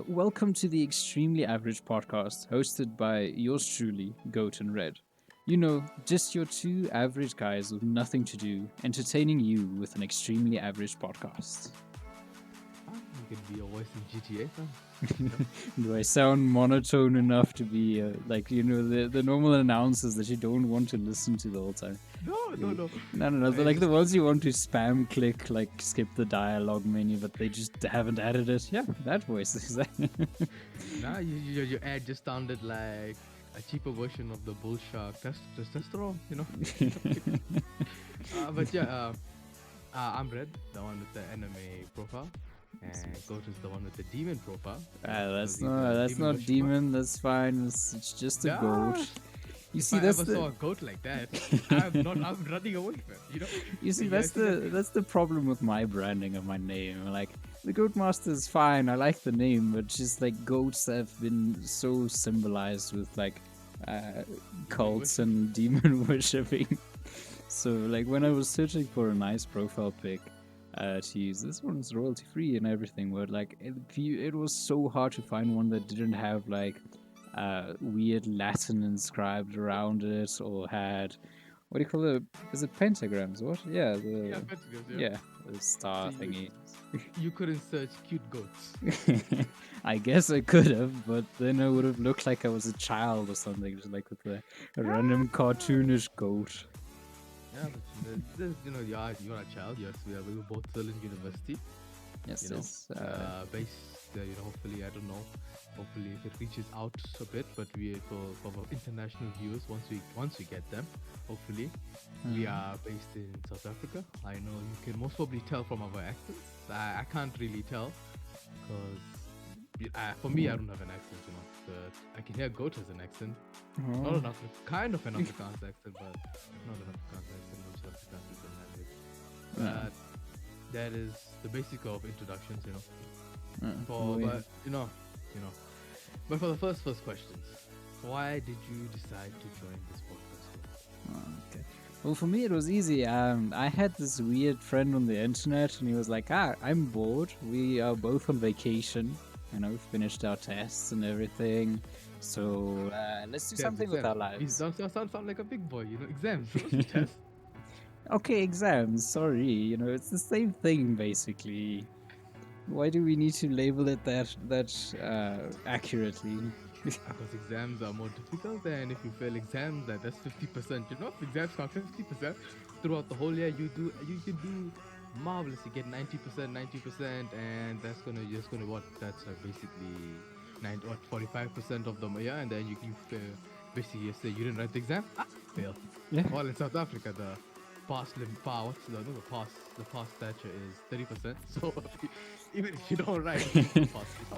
Welcome to the Extremely Average podcast, hosted by yours truly, Goat and Red. You know, just your two average guys with nothing to do, entertaining you with an extremely average podcast. You can be a voice in GTA, fam. Do I sound monotone enough to be the normal announcers that you don't want to listen to the whole time? No. No. They're like the ones you want to spam click, like skip the dialogue menu, but they just haven't added it. Yeah, that voice is that. Nah, your ad just sounded like a cheaper version of the bull shark testosterone, you know. I'm Red, the one with the anime profile, and Goat is the one with the demon profile. That's not demon. That's fine. It's just a goat. You if see, I that's ever saw a the goat like that, I'm running away from it. You know. you see that's the problem with my branding of my name. Like the Goat Master is fine. I like the name, but just like goats have been so symbolized with like cults and demon worshipping. So like when I was searching for a nice profile pic to use, this one's royalty free and everything, but like it was so hard to find one that didn't have like weird Latin inscribed around it or had what do you call it? Is it pentagrams? What? Yeah, Yeah. the star So thingy. you couldn't search cute goats. I guess I could have, but then I would have looked like I was a child or something, just like with a random cartoonish goat. Yeah, but you're a child. Yes, we were both still in university. Yes, Hopefully, I don't know. Hopefully, if it reaches out a bit, but for our international viewers, once we get them, hopefully, we are based in South Africa. I know you can most probably tell from our accents. I can't really tell because for me, I don't have an accent, you know. But I can hear Goat has an accent. Not enough, kind of an Afrikaans accent, but not an Afrikaans accent, which Afrikaans is an language. But that is the basic of introductions, you know. But for the first questions, why did you decide to join this podcast? Okay. Well, for me, it was easy. I had this weird friend on the internet, and he was like, I'm bored. We are both on vacation. You know, finished our tests and everything. So let's do something with our lives. You don't sound like a big boy, you know, exams, tests. Okay, exams. Sorry, you know, it's the same thing basically. Why do we need to label it that accurately? Because exams are more difficult, and if you fail exams, that's 50%. You know, if exams count 50% throughout the whole year, you can do marvelous. You get 90%, and that's gonna what? That's basically 45% of the year, and then you fail. Basically, you say you didn't write the exam, fail. Yeah. Well, in South Africa, the pass stature is 30%. So even if you don't write,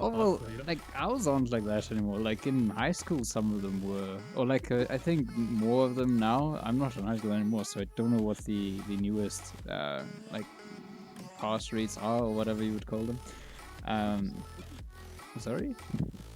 oh well, like I wasn't like that anymore. Like in high school, some of them were, or like I think more of them now. I'm not in high school anymore, so I don't know what the newest like pass rates are or whatever you would call them. Sorry.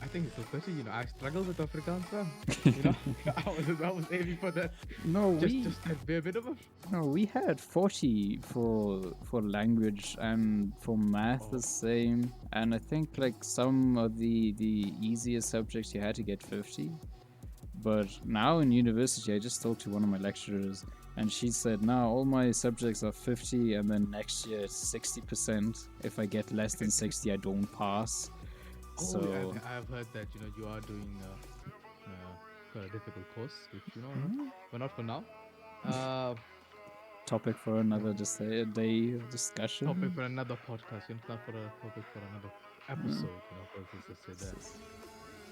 I think it's especially, you know, I struggle with Afrikaans, fam. You know, I was aiming for that. No, just that bare minimum. No, we had 40 for language and for math the same. And I think like some of the easier subjects you had to get 50. But now in university, I just talked to one of my lecturers, and she said, "Now all my subjects are 50, and then next year it's 60%. If I get less than 60, I don't pass." So I've heard that, you know, you are doing quite a difficult course, which, you know, but not for now. Topic for another a day of discussion. Topic for another podcast, you know, not for a topic for another episode, you know, let's say that.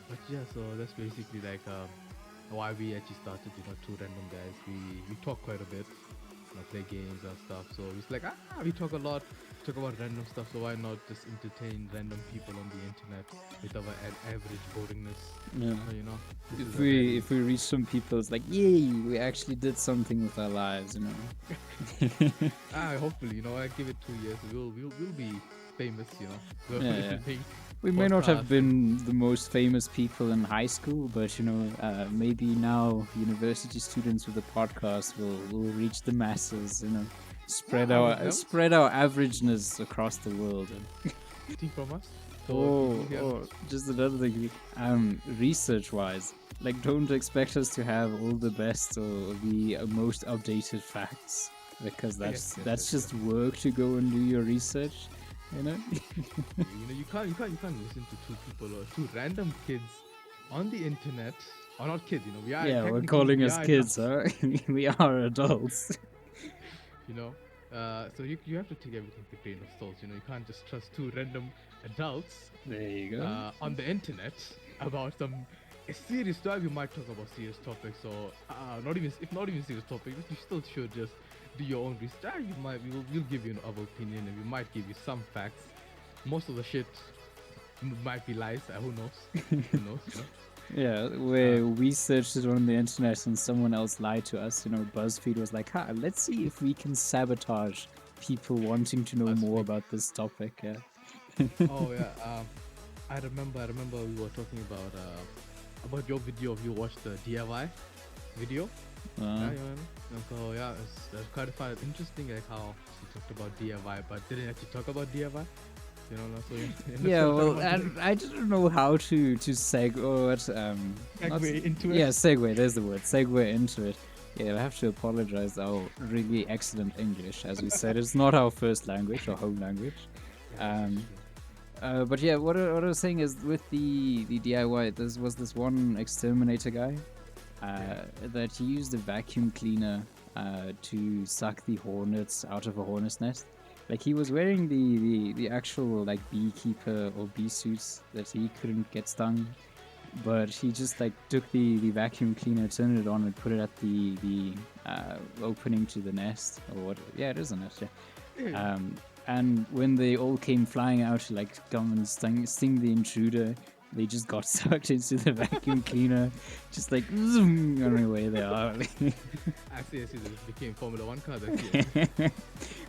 But yeah, so that's basically like why we actually started, you know, two random guys. We talk quite a bit, you know, play games and stuff. So it's like we talk a lot. Talk about random stuff, so why not just entertain random people on the internet with our average boringness? Yeah. So, you know, if we reach some people, it's like, yay, we actually did something with our lives, you know. Hopefully, you know, I give it 2 years, we'll be famous, you know. Yeah. We may not have been the most famous people in high school, but you know, maybe now university students with a podcast will reach the masses, you know. Spread our averageness across the world. Anything from us. So just another thing. Research-wise, like, don't expect us to have all the best or the most updated facts, because that's just work to go and do your research, you know. you can't listen to two people or two random kids on the internet. Or not kids, we are. Yeah, we're calling us kids, huh? We are adults. So you have to take everything with a grain of salt. You can't just trust two random adults. There you go. On the internet about a serious topic. You might talk about serious topics, or not even serious topics. You still should just do your own research. We'll give you our opinion, and we might give you some facts. Most of the shit might be lies. Who knows? Who knows? Yeah, we searched it on the internet and someone else lied to us. BuzzFeed was like, let's see if we can sabotage people wanting to know more about this topic. Yeah. Oh yeah. I remember we were talking about your video of you watched the DIY video. So yeah, it's quite find it interesting, like how she talked about DIY but didn't actually talk about DIY. Yeah, well, I didn't know how to segue into it. Yeah, segue. There's the word. Segue into it. Yeah, I have to apologize. Our really excellent English, as we said, it's not our first language or home language. But yeah, what I was saying is with the DIY, there was this one exterminator guy that he used a vacuum cleaner to suck the hornets out of a hornet's nest. Like, he was wearing the actual, like, beekeeper or bee suits that he couldn't get stung, but he just, like, took the vacuum cleaner, turned it on, and put it at the opening to the nest, or what? Yeah, it is a nest, yeah. And when they all came flying out to, like, come and sting the intruder, they just got sucked into the vacuum cleaner, just like zoom, on the way they are. I see. This became Formula 1 car.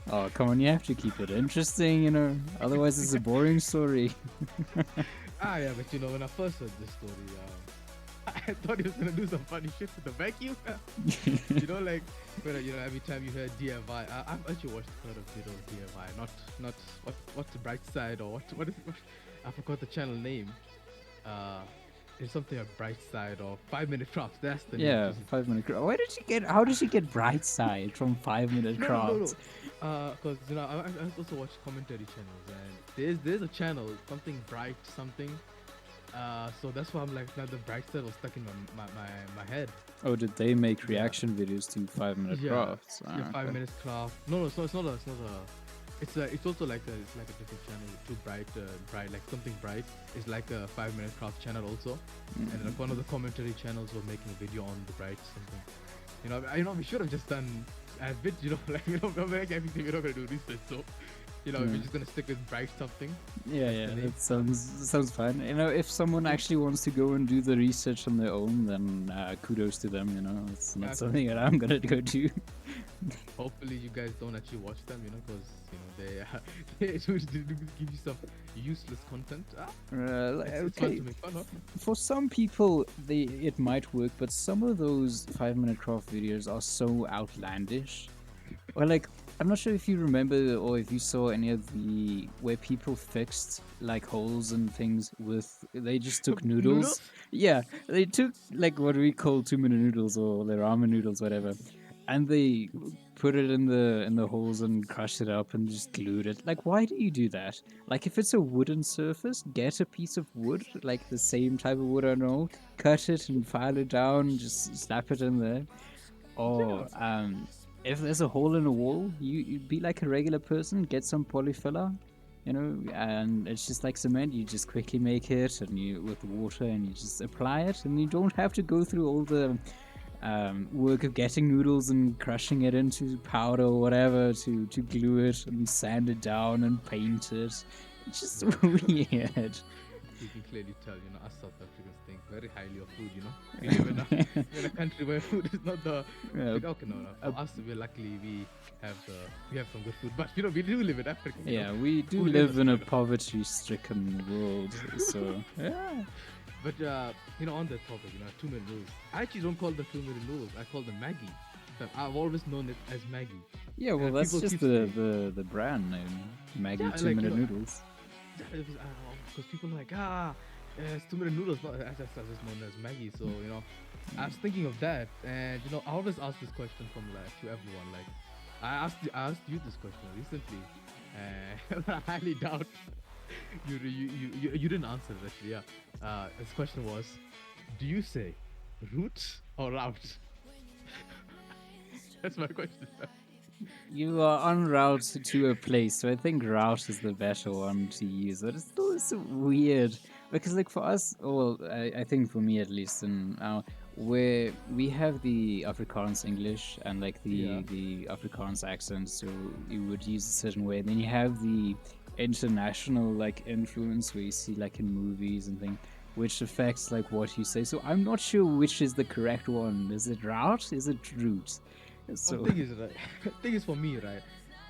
Oh, come on, you have to keep it interesting, otherwise it's a boring story. Yeah, but when I first heard this story, I thought he was gonna do some funny shit with the vacuum. Like when every time you hear DIY, I've actually watched quite a bit of DIY. Not what's the bright side, or what is it? I forgot the channel name. It's something like Bright Side or 5 Minute Crafts. That's the name. Yeah, 5 Minute Crafts. How did she get Bright Side from 5 Minute Crafts? No. Because I also watch commentary channels, and there's a channel, something bright something. So that's why I'm like, now the Bright Side was stuck in my head. Oh, did they make reaction videos to 5 Minute Crafts? Yeah, 5 Minutes Craft. No, it's not a. It's also like a different channel. Too bright, like something bright. It's like a 5 Minute Craft channel also, and like one of the commentary channels was making a video on the bright something. We should have just done a bit. Like like everything. We're not gonna do research, so we're just gonna stick with bright something. Yeah, that sounds fine. If someone actually wants to go and do the research on their own, then kudos to them. It's not something that I'm gonna go do. Hopefully you guys don't actually watch them, because they give you some useless content. It's fun to make fun of. For some people, it might work, but some of those 5 Minute Craft videos are so outlandish. Or like, I'm not sure if you remember or if you saw any of where people fixed like holes and things they just took noodles. Yeah, they took like what we call 2-minute noodles or the ramen noodles, whatever. And they put it in the holes and crushed it up and just glued it. Like, why do you do that? Like, if it's a wooden surface, get a piece of wood, like the same type of wood, I don't know, cut it and file it down, just slap it in there. Or, if there's a hole in a wall, you be like a regular person, get some polyfiller, and it's just like cement. You just quickly make it with water and you just apply it, and you don't have to go through all the work of getting noodles and crushing it into powder or whatever to glue it and sand it down and paint it. It's just weird. You can clearly tell, us South Africans think very highly of food, We live in a country where food is not the... us, luckily, we have some good food. But, we do live in Africa. Yeah, we do live in a poverty-stricken world, so... Yeah. But, on that topic, 2-minute noodles. I actually don't call them 2-minute noodles. I call them Maggie. I've always known it as Maggie. Yeah, well, that's just the brand name. Maggie 2-minute noodles. because people are like, it's 2 minute noodles, not as just known as Maggie. So I was thinking of that, and I always ask this question from to everyone. Like, I asked you this question recently, and I highly doubt you didn't answer it actually. Yeah. This question was, do you say root or route? That's my question. You are en route to a place, so I think route is the better one to use. But it's still so weird because, like, for us, well, I think for me at least, and where we have the Afrikaans English and like the Afrikaans accent, so you would use a certain way. And then you have the international like influence where you see like in movies and things, which affects like what you say. So I'm not sure which is the correct one. Is it route? Is it route? So The thing is, right? Thing is for me, right?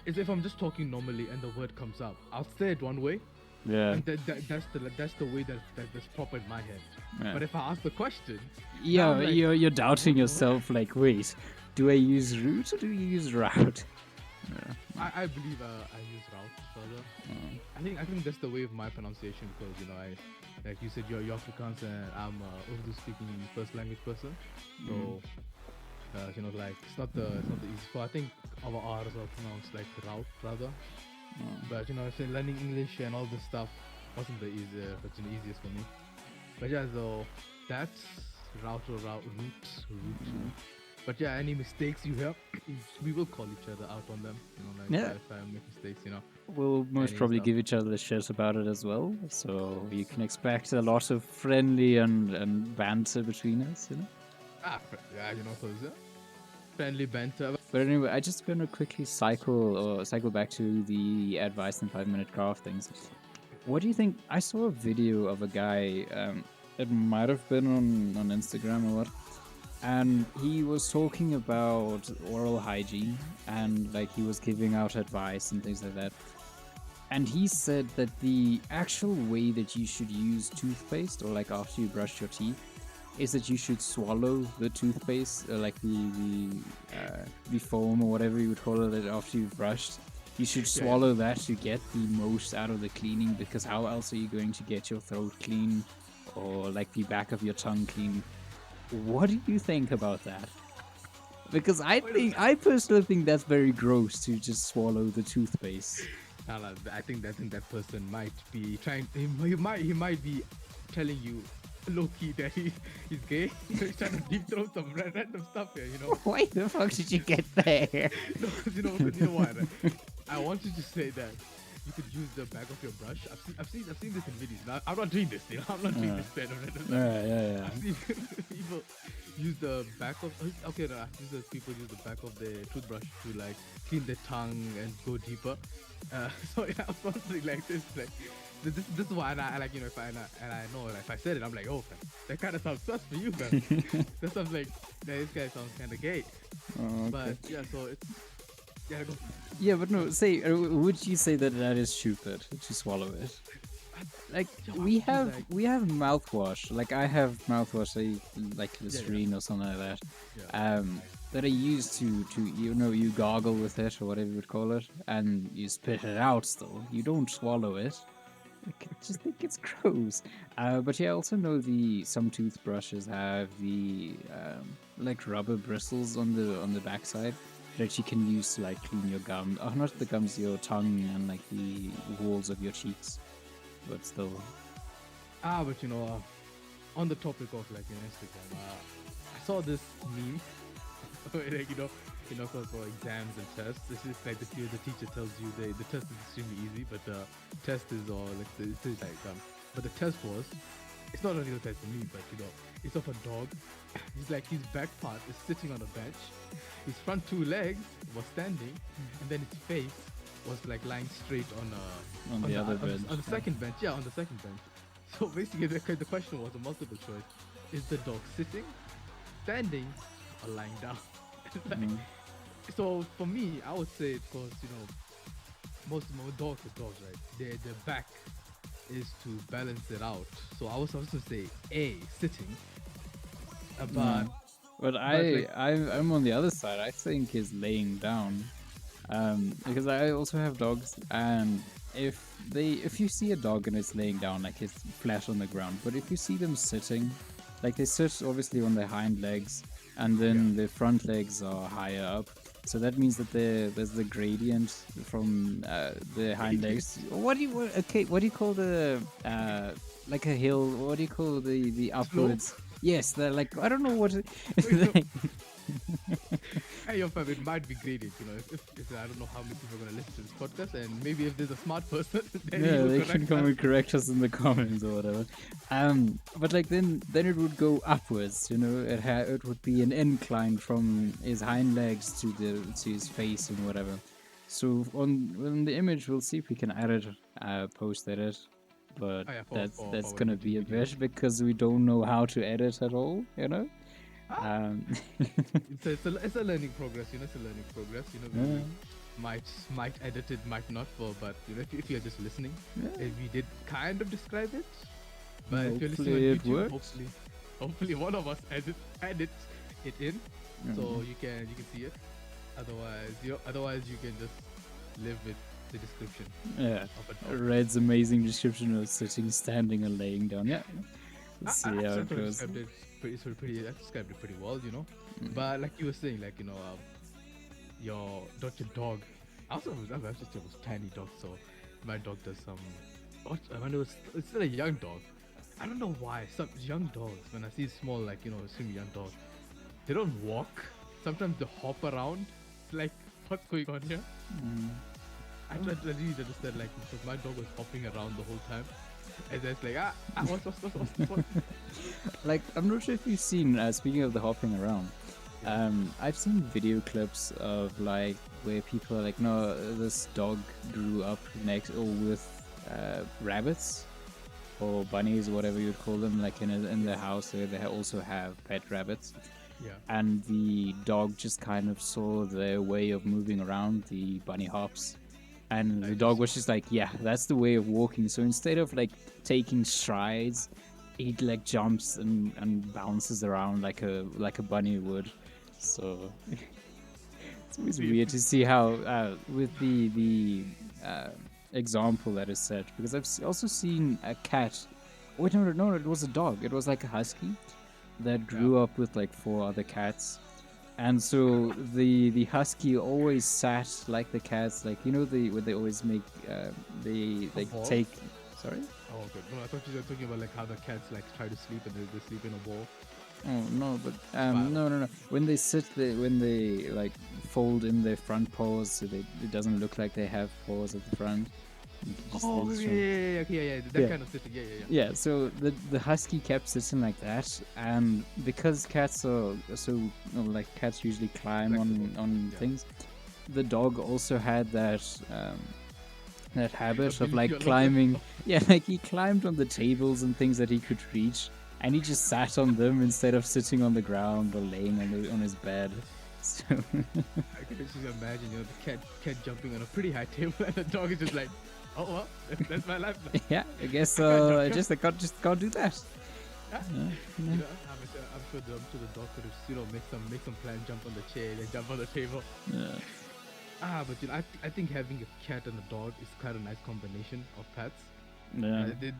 Is if I'm just talking normally and the word comes up, I'll say it one way, yeah. and that's the way that's proper in my head. Yeah. But if I ask the question, Yeah, I'm like, you're doubting yourself. Like, wait, do I use route or do you use route? Yeah. I believe I use route further. I think that's the way of my pronunciation because I like you said you're Afrikaans and I'm Urdu speaking first language person, so. Like it's not the easy. So I think our R's are pronounced like route rather. But if you're learning English and all this stuff wasn't the easiest for me. But yeah, so that's route. But yeah, any mistakes you have, we will call each other out on them. If I make mistakes, We'll most probably give each other shit about it as well. So you can expect a lot of friendly and banter between us. So is it friendly banter. But anyway, I just want to quickly cycle back to the advice in 5-minute craft things. What do you think? I saw a video of a guy. It might have been on Instagram or what, and he was talking about oral hygiene and like he was giving out advice and things like that. And he said that the actual way that you should use toothpaste, or like after you brush your teeth, is that you should swallow the toothpaste, like the foam or whatever you would call it after you've brushed. You should swallow that to get the most out of the cleaning, because how else are you going to get your throat clean or like the back of your tongue clean? What do you think about that? Because I personally think that's very gross to just swallow the toothpaste. I think that person might be trying. He might be telling you low-key that he's gay. He's trying to deep throat some random stuff here, Why the fuck did you get there? No, you know what? I want you to say that you could use the back of your brush. I've seen this in videos. Now, I'm not doing this, I'm not doing this. Yeah. I've seen people use the back of. Okay, no, I've seen people use the back of their toothbrush to like clean their tongue and go deeper. So yeah, I was wondering like this, like. This is why I like if I know like, if I said it I'm like, oh man, that kind of sounds sus for you, man. That sounds like this guy sounds kind of gay. Okay. But yeah, so it's go. Yeah, but no, say would you say that is stupid to swallow it? Like we have mouthwash. Like I have mouthwash, like Listerine or something like that. Yeah. That I use to you gargle with it or whatever you would call it, and you spit it out. Still, you don't swallow it. I just think it's gross. But yeah, I also know some toothbrushes have the like rubber bristles on the backside that you can use to like clean your gum. Oh, not the gums, your tongue and like the walls of your cheeks. But still. But on the topic of like Instagram, I saw this meme. Like, for exams and tests, this is like the teacher tells you the test is extremely easy, but the test is all like but the test was, it's not a real test for me, but it's of a dog. He's like, his back part is sitting on a bench, his front two legs was standing, and then his face was like lying straight on the other bench. On the second bench, on the second bench. So basically, the question was a multiple choice: is the dog sitting, standing, or lying down? So for me, I would say, because most dogs are dogs, right? Their back is to balance it out. So I was supposed to say A, sitting, but I'm on the other side. I think is laying down, because I also have dogs, and if you see a dog and it's laying down, like it's flat on the ground, but if you see them sitting, like they sit obviously on their hind legs, and then their front legs are higher up. So that means that there's the gradient from the hind legs. What do you call the like a hill? What do you call the upwards? Yes, they're like, I don't know what. Hey, your fam, it might be graded, you know. If I don't know how many people are gonna listen to this podcast, and maybe if there's a smart person, then he will they can correct come us. and correct us in the comments or whatever. But like then it would go upwards. You know, it would be an incline from his hind legs to his face and whatever. So on the image, we'll see if we can edit, post edit. But Oh, yeah, that's for gonna be a video. bit because we don't know how to edit at all. You know. It's a learning progress, you know. It's a learning progress, you know. We might edit it, might not. But you know, if you're just listening, we did kind of describe it. But if you're listening on YouTube, hopefully one of us edits it in, so you can see it. Otherwise you can just live with the description. Yeah, Of a dog. Red's amazing description of sitting, standing, and laying down. Yeah, let's see how it goes. I described it pretty well, you know. But like you were saying, like, you know, your dog. I've just it was tiny dog, so my dog does some. It's still a young dog. I don't know why some young dogs, when I see small, like, you know, extremely young dogs, they don't walk. Sometimes they hop around. It's like, what's going on here? I really understand, like, because my dog was hopping around the whole time. And then it's like, what's Like, I'm not sure if you've seen, speaking of the hopping around, I've seen video clips of, like, where people are like, no, this dog grew up next or with rabbits or bunnies or whatever you'd call them, like in their house where they also have pet rabbits. Yeah. And the dog just kind of saw their way of moving around, the bunny hops. And the dog was just like, yeah, that's the way of walking. So instead of like taking strides, he like jumps and bounces around like a bunny would. So it's always weird to see how with the example that is set, because I've also seen a cat. Wait, no, it was a dog. It was like a husky that grew up with like 4 other cats. And so the husky always sat like the cats, like, you know, where they always make they like ball? take. Sorry. Oh, good. No, I thought you were talking about like how the cats like try to sleep and they sleep in a ball. Oh no, but no. When they sit, when they like fold in their front paws, so it doesn't look like they have paws at the front. Oh, yeah. That kind of sitting, yeah. Yeah, so the husky kept sitting like that, and because cats are so, you know, like cats usually climb on things, the dog also had that habit of like climbing. Yeah, like he climbed on the tables and things that he could reach, and he just sat on them instead of sitting on the ground or laying on his bed. So I can just imagine, you know, the cat jumping on a pretty high table, and the dog is just like, oh well, that's my life now. yeah, I guess I can't do that. You know, I'm sure the dog could have, you know, make some plan, jump on the chair, then jump on the table. Yeah. But you know, I think having a cat and a dog is quite a nice combination of pets. Yeah. They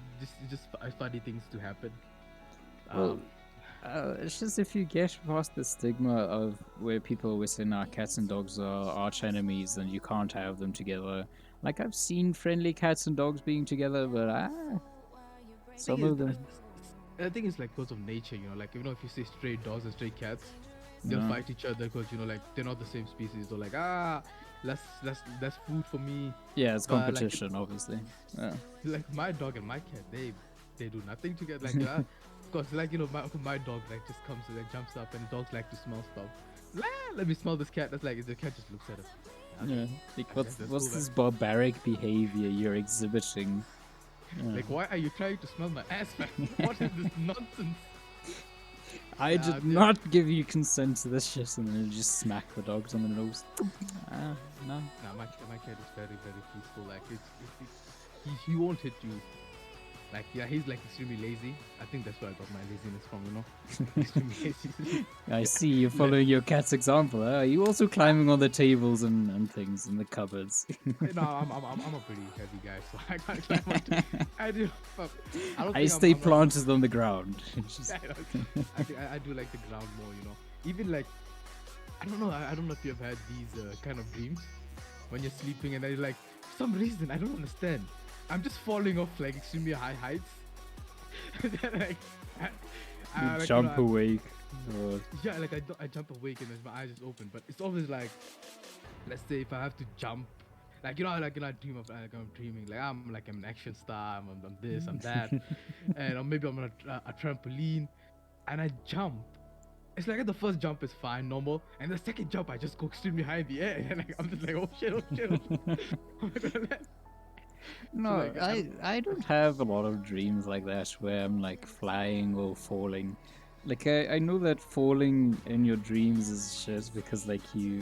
just funny things to happen. Well, it's just if you get past the stigma of where people always say, nah, cats and dogs are arch enemies and you can't have them together. Like, I've seen friendly cats and dogs being together, but some of them. I think it's like because of nature, you know, like, you know, if you say stray dogs and stray cats, they'll fight each other because, you know, like, they're not the same species. They're like, that's food for me. Yeah, it's competition, like, obviously. Yeah. Like my dog and my cat, they do nothing together. Like, because, like, you know, my dog like just comes and like jumps up, and dogs like to smell stuff. Let me smell this cat. That's like, the cat just looks at us. Yeah, like what's this barbaric behavior you're exhibiting? Like, why are you trying to smell my ass, man? What is this nonsense? I did not give you consent to this shit, and then you just smack the dogs on the nose. No. Nah, my cat is very, very peaceful. Like, he won't hit you Like, yeah, he's like extremely lazy. I think that's where I got my laziness from, you know. Extremely lazy. I Yeah. see you're following your cat's example. Huh? Are you also climbing on the tables and things in the cupboards? No, I'm a pretty heavy guy, so I can't climb onto. I do. Fuck. I don't I think stay I'm not. planted on the ground. Just- I, don't- I think I do like the ground more, you know. Even like, I don't know. I don't know if you've had these kind of dreams when you're sleeping and then you're like, for some reason, I don't understand. I'm just falling off like extremely high heights. Then, like, you like, jump awake. Or, yeah, like I jump awake and then my eyes just open. But it's always like, let's say if I have to jump, like I dream of like I'm dreaming like I'm an action star, I'm this, I'm that, and or maybe I'm on a trampoline, and I jump. It's like the first jump is fine, normal, and the second jump I just go extremely high in the air, and like, I'm just like, oh shit, oh shit, oh shit. So no, like I don't have a lot of dreams like that where I'm like flying or falling. Like I know that falling in your dreams is just because like you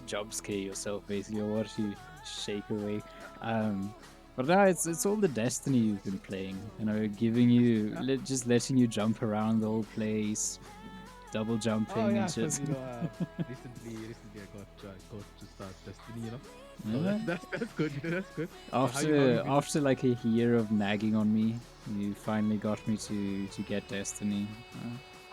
jump scare yourself basically or what you shake awake. Um, but no, it's all the destiny you've been playing. You know, giving you just letting you jump around the whole place, double oh jumping yeah, and shit. because recently I got to start Destiny, you know. So Yeah. that's good, you know, that's good. So how you After been? after like a year of nagging on me, you finally got me to get Destiny.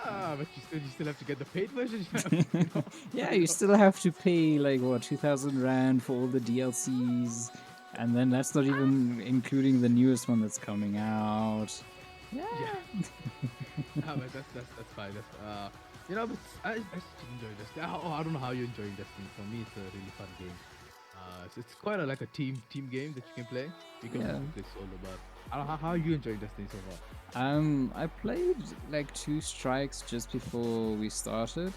But you still have to get the paid version, you know. Yeah, You you know? still have to pay like what 2,000 rand for all the DLCs, and then that's not even including the newest one that's coming out. Yeah. Yeah. But that's fine. That's you know, but I still enjoy Destiny. I don't know how you're enjoying Destiny. For me, it's a really fun game. It's quite like a team game that you can play. You can Yeah. also play solo, but I don't know how are you enjoying Destiny so far. I played like 2 strikes just before we started.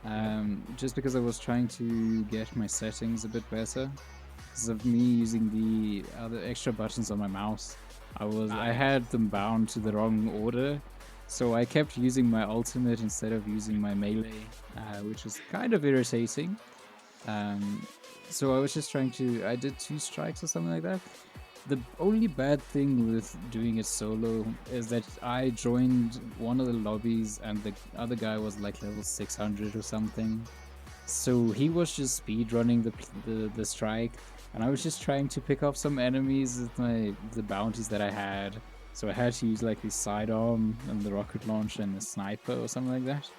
Yeah. Just because I was trying to get my settings a bit better. Because of me using the other extra buttons on my mouse. I Yeah. had them bound to the wrong order. So I kept using my ultimate instead of using my melee, which was kind of irritating. Um, so I was just trying to. I did 2 strikes or something like that. The only bad thing with doing it solo is that I joined one of the lobbies and the other guy was like level 600 or something. So he was just speed running the strike, and I was just trying to pick off some enemies with the bounties that I had. So I had to use like the sidearm and the rocket launcher and the sniper or something like that.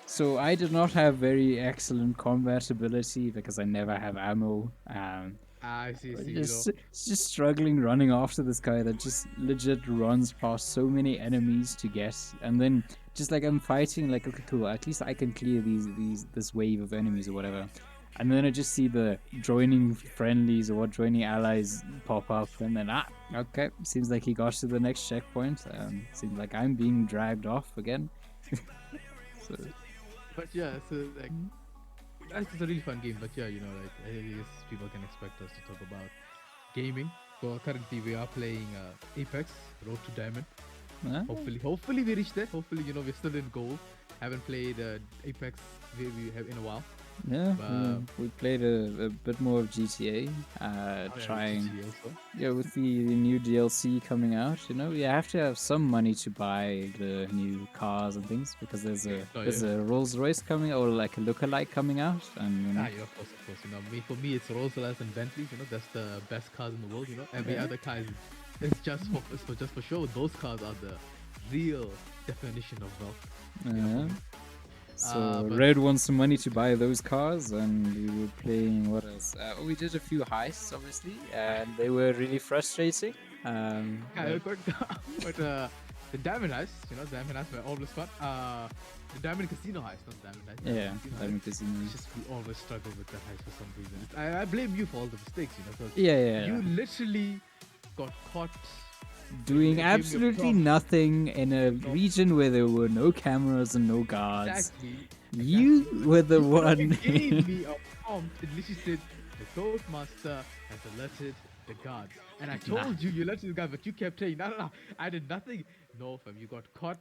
So I did not have very excellent combat ability because I never have ammo. I see. You know. Just struggling running after this guy that just legit runs past so many enemies to get, and then just like I'm fighting like okay cool at least I can clear these this wave of enemies or whatever, and then I just see the joining friendlies or joining allies pop up, and then okay seems like he got to the next checkpoint. Seems like I'm being dragged off again. So But yeah, so like it's a really fun game. But yeah, you know, like I guess people can expect us to talk about gaming. So currently we are playing Apex Road to Diamond. uh, Hopefully we reach there. Hopefully, you know, we're still in gold. Haven't played Apex we have in a while. yeah, But we played a bit more of GTA, trying. GTA also. Yeah, with the new DLC coming out, you know, you have to have some money to buy the new cars and things because there's a Rolls Royce coming or like a lookalike coming out, and you know, Yeah, of course. You know, for me, it's Rolls Royce and Bentleys. You know, that's the best cars in the world. You know, every Yeah. other car is it's just for show. Those cars are the real definition of wealth. You know, for yeah. me. So But Red wants some money to buy those cars, and we were playing what else? We did a few heists, obviously, and they were really frustrating. yeah, but the Diamond Heist, you know, Diamond Heist were always fun. The Diamond Casino Heist, not Diamond Heist. Yeah, Casino Heist. Diamond Casino. It's just we always struggle with that heist for some reason. I blame you for all the mistakes, you know, because Yeah. you literally got caught Doing They gave me a absolutely prompt. nothing in a region where there were no cameras and no guards. Exactly. You were the one. You gave me a prompt. It literally said the Toastmaster has alerted the guards, and I told you alerted the guards, but you kept saying no. I did nothing. No, fam, you got caught.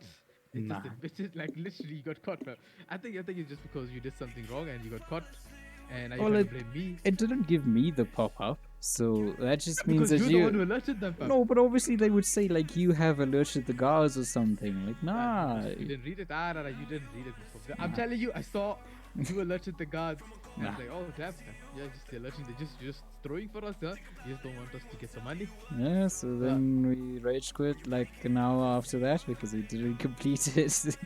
It Nah. just admitted, like literally, you got caught, fam. I think it's just because you did something wrong and you got caught, and now you're Well, trying to blame me. it didn't give me the pop up. So that just means Because that you're the one who alerted them, fam. No, but obviously they would say like you have alerted the guards or something. Like nah. You didn't read it. No, you didn't read it. I'm telling you, I saw you alerted the guards. And I was like, oh damn, yeah, just alerting. They're just throwing for us, huh? You just don't want us to get some money. Yeah, so then we rage quit like an hour after that because we didn't complete it.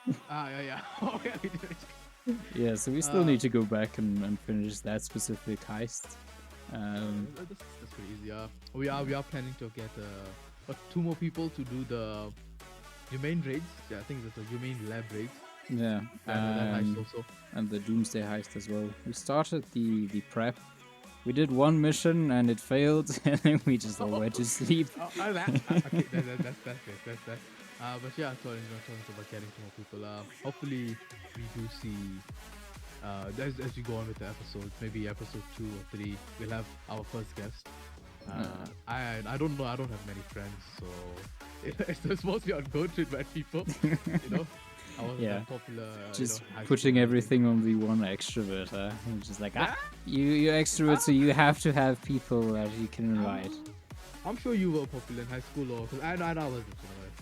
Yeah. Oh yeah, we did it. Yeah, so we still need to go back and finish that specific heist. That's pretty easy. We are planning to get 2 more people to do the humane raids. Yeah, I think that's the humane lab raids. Yeah, that heist also. And the Doomsday heist as well. We started the prep. We did one mission and it failed, and then we just all went to sleep. Okay, that's that. But yeah, so in terms of getting to more people, hopefully we do see. As we go on with the episodes, maybe episode 2 or 3, we'll have our first guest. I don't know. I don't have many friends, so it's mostly on go to invite people. You know. I wasn't that popular. Just putting everything on the one extrovert, huh? And just like, you're extrovert, so you have to have people that you can invite. I'm sure you were popular in high school, or because I wasn't.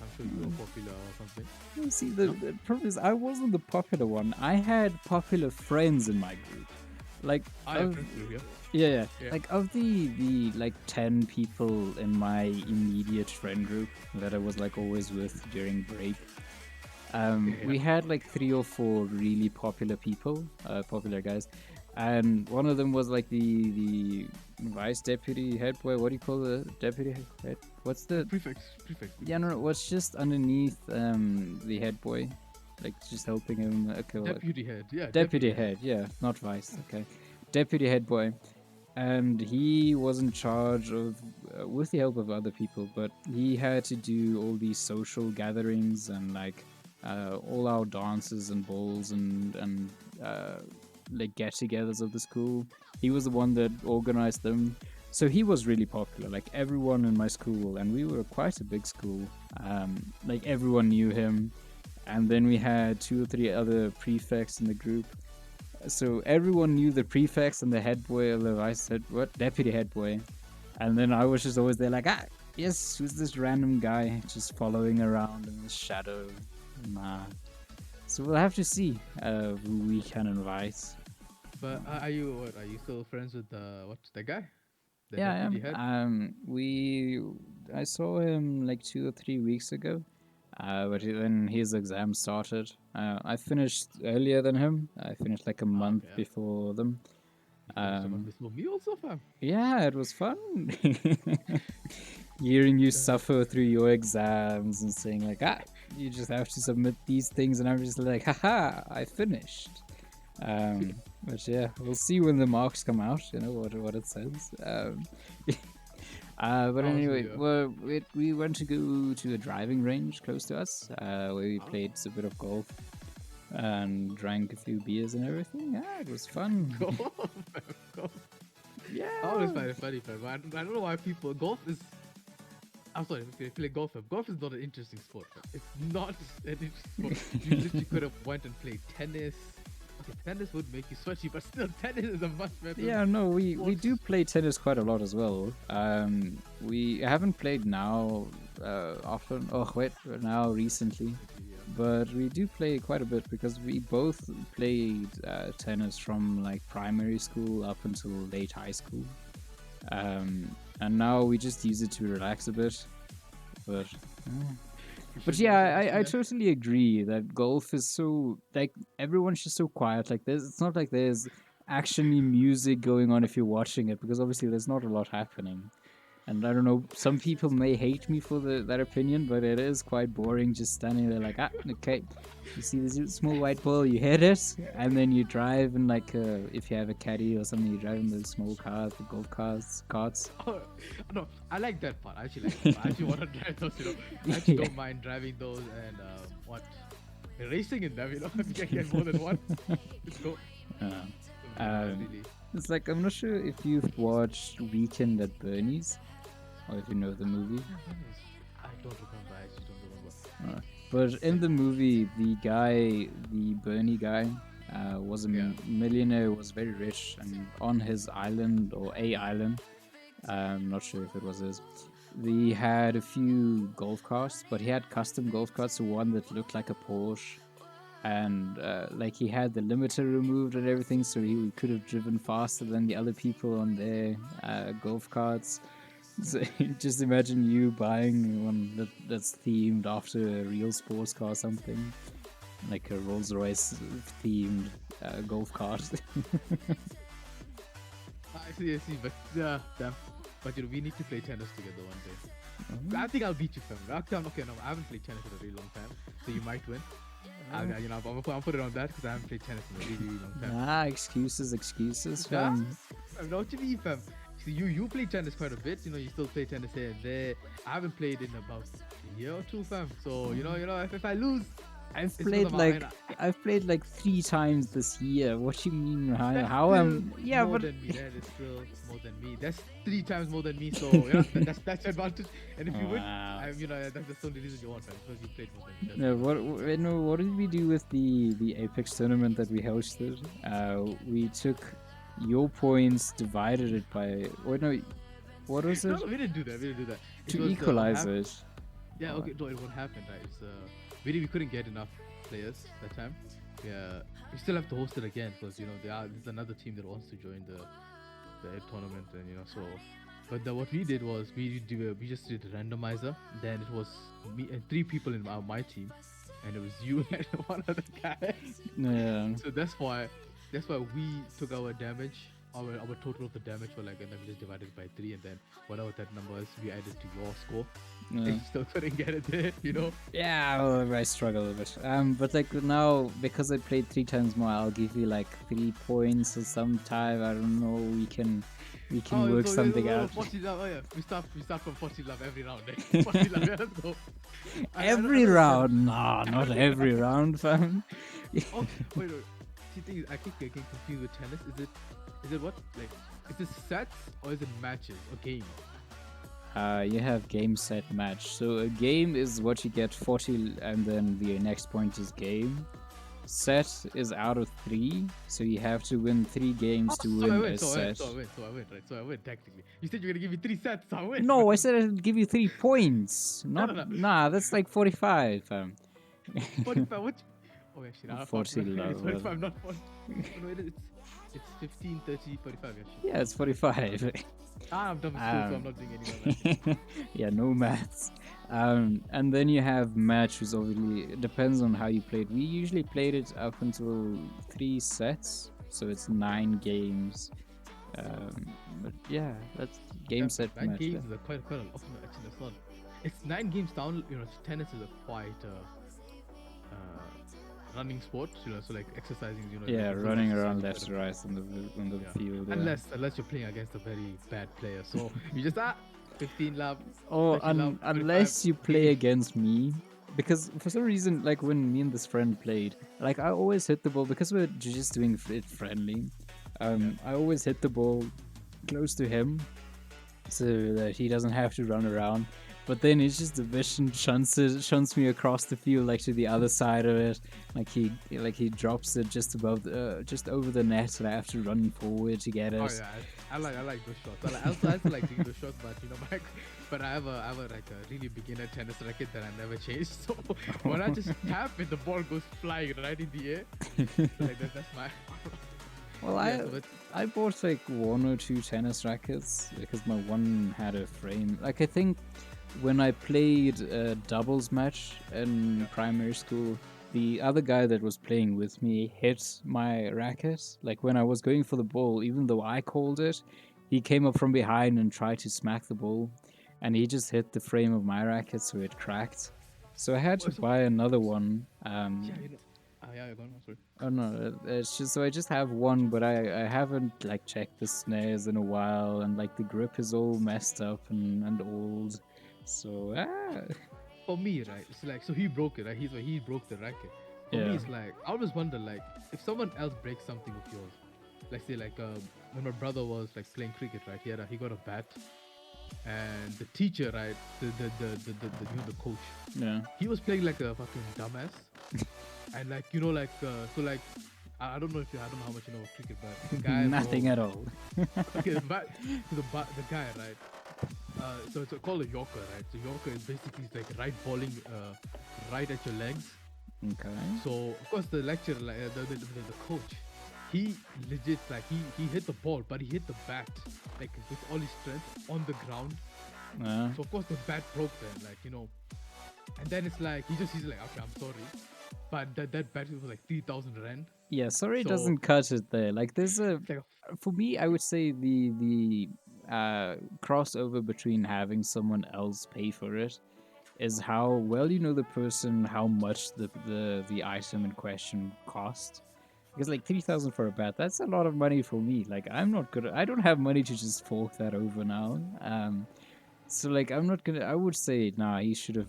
I'm sure you were popular or something. You see, the problem is I wasn't the popular one. I had popular friends in my group. Like, yeah. Like of the like 10 people in my immediate friend group that I was like always with during break. We had like 3 or 4 really popular people, popular guys, and one of them was like the vice deputy head boy. What do you call the deputy head? What's the prefect? Yeah, no, what's just underneath the head boy, like just helping him. Deputy head, yeah. Deputy head, yeah, not vice. Okay, deputy head boy, and he was in charge of, with the help of other people, but he had to do all these social gatherings and like. All our dances and balls and like get-togethers of the school. He was the one that organized them. So he was really popular. Like everyone in my school, and we were quite a big school. Like everyone knew him. And then we had 2 or 3 other prefects in the group. So everyone knew the prefects and the head boy, or the vice head, deputy head boy. And then I was just always there like, yes, who's this random guy just following around in the shadow? So we'll have to see who we can invite. But are you still friends with the guy? Yeah, I am. I saw him like 2 or 3 weeks ago, but then his exam started. I finished earlier than him. I finished like a month before them. Me also, fam. Yeah, it was fun. Hearing you suffer through your exams and saying like, you just have to submit these things, and I'm just like, haha, I finished. But yeah, we'll see when the marks come out, you know, what it says. But anyway, we went to go to a driving range close to us, where we played a bit of golf and drank a few beers and everything. Yeah, it was fun. Golf. Yeah. I always find it funny, fam. I don't know why golf is... I'm sorry, if you play golf, golf is not an interesting sport. It's not an interesting sport. You literally could have went and played tennis. Okay, tennis would make you sweaty, but still, tennis is a much better. Yeah, no, we do play tennis quite a lot as well. We haven't played now often. Now recently, but we do play quite a bit because we both played tennis from like primary school up until late high school. And now we just use it to relax a bit. But yeah, I totally agree that golf is so, like, everyone's just so quiet. Like, it's not like there's actually music going on if you're watching it, because obviously there's not a lot happening. And I don't know, some people may hate me for that opinion, but it is quite boring just standing there like, okay, you see this small white ball, you hit it, and then you drive in like, if you have a caddy or something, you drive in the small cars, the golf carts. Oh, no, I like that part. I actually like that part. I actually want to drive those, you know. I actually don't mind driving those and, racing in them, you know. If you can get more than one, let's go. It's like, I'm not sure if you've watched Weekend at Bernie's, or if you know the movie. I don't remember. I actually don't remember. But in the movie, the Bernie guy, was a Yeah. millionaire, was very rich, and on his island or a island, I'm not sure if it was his. He had a few golf carts, but he had custom golf carts. So one that looked like a Porsche, and like he had the limiter removed and everything, so he could have driven faster than the other people on their golf carts. So just imagine you buying one that's themed after a real sports car or something, like a Rolls Royce themed golf cart. I see, but damn. But we need to play tennis together one day. I think I'll beat you, fam. Okay, no, I haven't played tennis in a really long time, so you might win. I'm gonna put it on that because I haven't played tennis in a really, really long time. Nah, excuses, fam. Nah, what you mean, fam? See, you play tennis quite a bit. You still play tennis here and there. I haven't played in about a year or two, fam. So if I lose, I've played like 3 times this year. What you mean? How am? Yeah, more but than me. That is still more than me. That's 3 times more than me. So that's advantage. And if you win, Wow. that's the only reason you want, man. Because you played more than me. Yeah, what did we do with the Apex tournament that we hosted? We took your points, divided it by. Or no, what was it? No, we didn't do that. To was, equalize it. Yeah, okay. No, what happened, right? It's we couldn't get enough players that time. Yeah, we still have to host it again because there's another team that wants to join the tournament, and so. But what we did was we just did a randomizer. Then it was me and 3 people in my team, and it was you and one other guy. Yeah. So that's why we took our damage. Our total of the damage and then we just divided it by 3, and then whatever that number is, we added to your score. Yeah. You still couldn't get it there, Yeah, well, I struggle a bit. But like now, because I played 3 times more, I'll give you like 3 points or sometime. I don't know. We can work something out. 40 love, yeah. We start from 40 love every round. 40 love, yeah, let's go. Every round? Nah, not every round, fam. Oh, wait. See, the thing is, I keep getting confused with tennis. Is it what? Like, is it sets or is it matches or games? You have game, set, match. So a game is what you get 40, and then the next point is game. Set is out of 3, so you have to win 3 games to win a set. So I win technically. You said you're gonna give me 3 sets, so I win. No, I said I'd give you 3 points. Not No. Nah, that's like 45, fam. 45, what? Oh, actually, not 40 it's 45, love. not 40. No, it's 15, 30, 45, actually. Yeah, it's 45. I'm done with school, so I'm not doing any more. Yeah, no maths. And then you have match, which obviously it depends on how you played. We usually played it up until 3 sets, so it's 9 games. But yeah, that's game, set, 9 match. games is quite a lot. Actually, that's not. It's 9 games down. Tennis is a quite running sport. So like exercising. Yeah, like running exercise around quite left a to bit. right on the field. Yeah. Unless you're playing against a very bad player, so you just 15 love. Or 30 love, unless 25. you play against me, because for some reason, like when me and this friend played, like I always hit the ball because we're just doing it friendly. I always hit the ball close to him, so that he doesn't have to run around. But then it's just a vision shunts me across the field, like to the other side of it. Like he drops it just over the net, and I have to run forward to get it. Oh yeah, I like those shots. I also like doing those shots, but I have a like a really beginner tennis racket that I never changed. So when I just tap it, the ball goes flying right in the air. Like that's my. Well, I bought like 1 or 2 tennis rackets because my one had a frame. Like I think when I played a doubles match in primary school, the other guy that was playing with me hit my racket. Like when I was going for the ball, even though I called it, he came up from behind and tried to smack the ball, and he just hit the frame of my racket, so it cracked. So I had to buy another one. Yeah, you're going. Sorry. Oh no, it's just so I just have one, but I haven't like checked the snares in a while, and like the grip is all messed up and old. So For me, right, it's like, so he broke it, right? He broke the racket. For me, it's like, I always wonder, like, if someone else breaks something of yours, like say, like, when my brother was like playing cricket, right? He got a bat, and the teacher, right, the coach, yeah, he was playing like a fucking dumbass, and like, so like, I don't know if I don't know how much you know of cricket, but the guy. Nothing at all. Okay, the guy, right? So it's called a Yorker, right? So Yorker is basically like right bowling, right at your legs. Okay. So of course the lecturer, like the coach, he legit like he hit the ball, but he hit the bat like with all his strength on the ground. So of course the bat broke then, like and then it's like he's like, okay, I'm sorry, but that bat was like 3,000 rand. Yeah, sorry, it So doesn't cut it there. Like, there's a it's like for me, I would say the crossover between having someone else pay for it is how well you know the person, how much the item in question cost. Because like 3,000 for a bat, that's a lot of money for me. Like, I'm not good. I don't have money to just fork that over now. So like, I'm not gonna. I would say, nah, he should have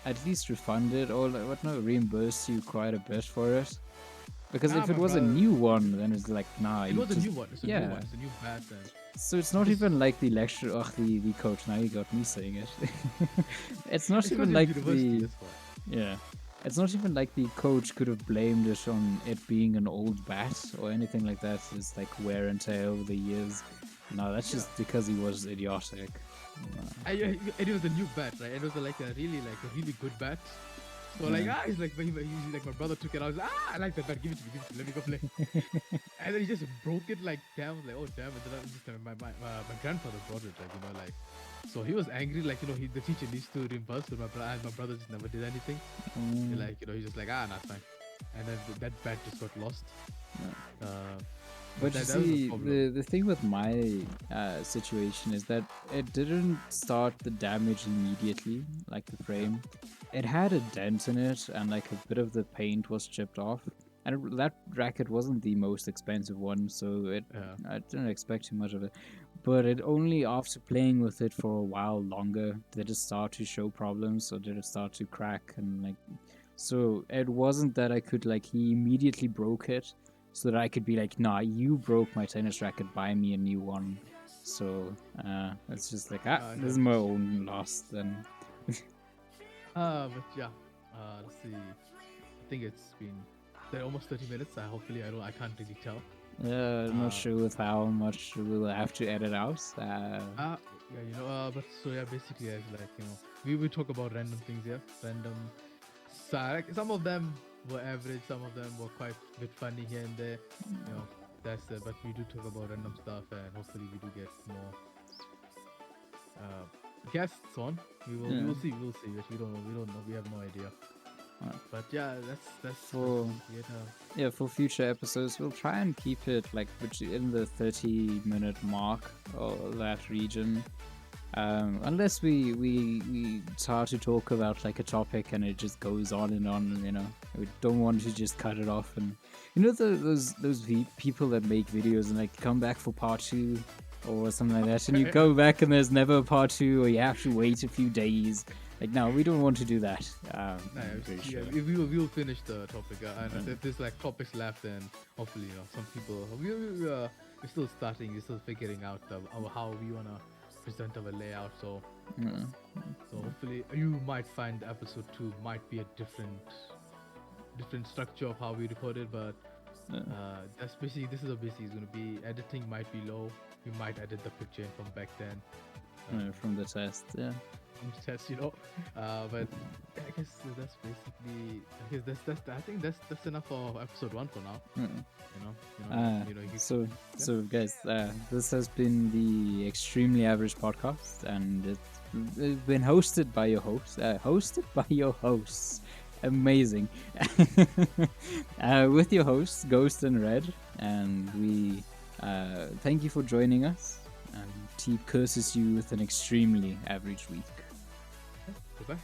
at least refunded or like, what? No, reimbursed you quite a bit for it. Because if it my was a brother. new one, then it's like, nah. It was a just, new one. It's a yeah. new one. It's a new bat. And So it's not even like the lecturer, the coach. Now you got me saying it. It's not it's even because like it's university, the that's why. yeah. It's not even like the coach could have blamed it on it being an old bat or anything like that. It's like wear and tear over the years. No, that's just because he was idiotic. No. It was a new bat, right? It was like a really good bat. So like he's like he's like my brother took it. I was like, I like that bat. Give it to me. Let me go play. And then he just broke it like damn. Like oh damn. And then my grandfather brought it like. So he was angry like the teacher needs to reimburse, but my brother just never did anything. Like he's just like nah, fine. And then that bat just got lost. But you see, the thing with my situation is that it didn't start the damage immediately, like the frame. It had a dent in it, and like a bit of the paint was chipped off. And that racket wasn't the most expensive one, so I didn't expect too much of it. But it only after playing with it for a while longer did it start to show problems, or did it start to crack and like. So it wasn't that I could like he immediately broke it. So that I could be like, nah, you broke my tennis racket, buy me a new one. So it's just like, this is my own loss then. But yeah, let's see. I think it's been almost 30 minutes. I can't really tell. Yeah, I'm not sure with how much we'll have to edit out. Yeah, but so yeah, basically, as like we will talk about random things here, random. So like, some of them were average, some of them were quite a bit funny here and there. That's it. But we do talk about random stuff, and hopefully we do get more guests on. We will see. But we don't know. We have no idea. But yeah, that's for for future episodes we'll try and keep it like in the 30-minute mark or that region. Unless we start to talk about like a topic and it just goes on and on, we don't want to just cut it off. And those people that make videos and like come back for part 2 or something like that, and you go back and there's never a part 2, or you have to wait a few days. Like, no, we don't want to do that. We will finish the topic, and if there's like topics left, then hopefully some people we're still starting, we're still figuring out how we wanna present our layout. So hopefully you might find episode 2 might be a different structure of how we record it, but that's basically it's gonna be editing might be low. We might edit the picture in from back then from the test, test, but I guess that's basically. I think that's enough for episode 1 for now. So guys, this has been the Extremely Average Podcast, and it's been hosted by your hosts. Amazing. With your hosts, Ghost and Red, and we thank you for joining us. And Teep curses you with an extremely average week. Goodbye.